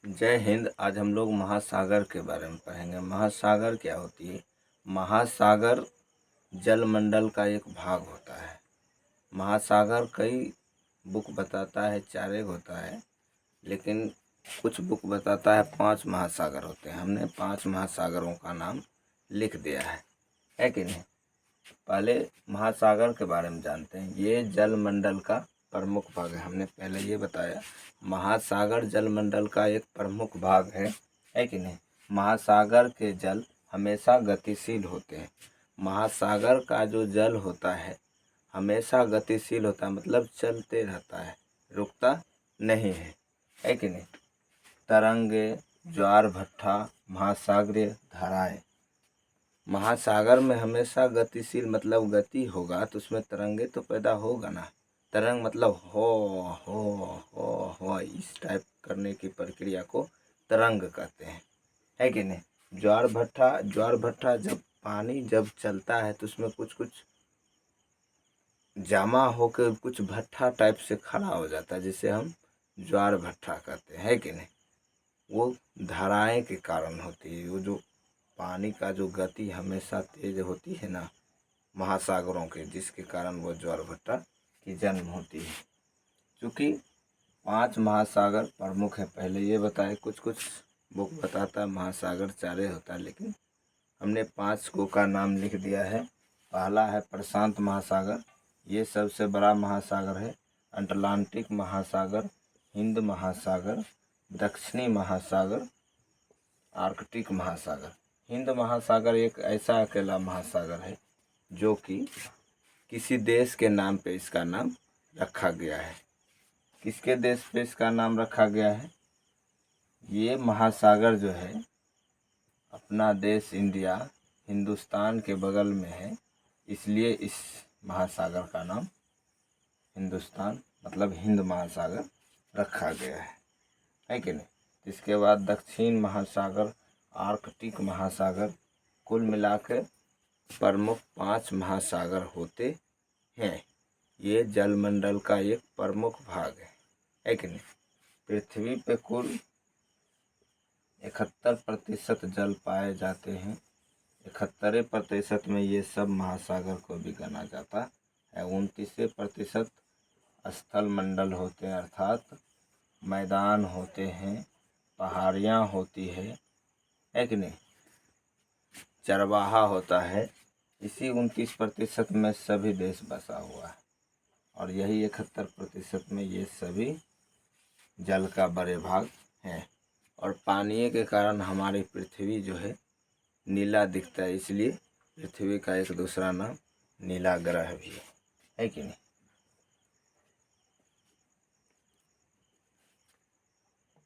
जय हिंद। आज हम लोग महासागर के बारे में पढ़ेंगे। महासागर क्या होती है? महासागर जलमंडल का एक भाग होता है। महासागर कई बुक बताता है 4 होता है, लेकिन कुछ बुक बताता है 5 महासागर होते हैं। हमने 5 महासागरों का नाम लिख दिया है कि नहीं? पहले महासागर के बारे में जानते हैं। ये जलमंडल का प्रमुख भाग है। हमने पहले ये बताया, महासागर जलमंडल का एक प्रमुख भाग है कि नहीं? महासागर के जल हमेशा गतिशील होते हैं। महासागर का जो जल होता है हमेशा गतिशील होता है, मतलब चलते रहता है, रुकता नहीं है कि नहीं? तरंगे, ज्वार भट्टा, महासागरीय धाराएं। महासागर में हमेशा गतिशील, मतलब गति होगा तो उसमें तरंगे तो पैदा होगा ना। तरंग मतलब हो इस टाइप करने की प्रक्रिया को तरंग कहते हैं, है कि नहीं? ज्वार भट्टा जब पानी जब चलता है तो उसमें कुछ कुछ जमा होकर कुछ भट्टा टाइप से खड़ा हो जाता है, जिसे हम ज्वार भट्टा कहते हैं, है कि नहीं? वो धाराएं के कारण होती है। वो जो पानी का जो गति हमेशा तेज होती है ना महासागरों के, जिसके कारण वो ज्वार भट्टा की जन्म होती है। क्योंकि 5 महासागर प्रमुख है, पहले ये बताए। कुछ कुछ बुक बताता है महासागर 4 होता है, लेकिन हमने 5 को का नाम लिख दिया है। पहला है प्रशांत महासागर, ये सबसे बड़ा महासागर है। अटलांटिक महासागर, हिंद महासागर, दक्षिणी महासागर, आर्कटिक महासागर। हिंद महासागर एक ऐसा अकेला महासागर है जो कि किसी देश के नाम पे इसका नाम रखा गया है। किसके देश पे इसका नाम रखा गया है? ये महासागर जो है अपना देश इंडिया, हिंदुस्तान के बगल में है, इसलिए इस महासागर का नाम हिंदुस्तान मतलब हिंद महासागर रखा गया है कि नहीं? इसके बाद दक्षिण महासागर, आर्कटिक महासागर, कुल मिलाकर प्रमुख 5 महासागर होते हैं। ये जलमंडल का एक प्रमुख भाग है कि नहीं? पृथ्वी पे कुल 71% जल पाए जाते हैं। 71% में ये सब महासागर को भी गना जाता है। 29% स्थल मंडल होते हैं, अर्थात मैदान होते हैं, पहाड़ियाँ होती है कि नहीं? चरवाहा होता है। इसी 29% में सभी देश बसा हुआ है, और यही 71% में ये सभी जल का बड़े भाग हैं। और पानी के कारण हमारी पृथ्वी जो है नीला दिखता है, इसलिए पृथ्वी का एक दूसरा नाम नीला ग्रह भी है कि नहीं?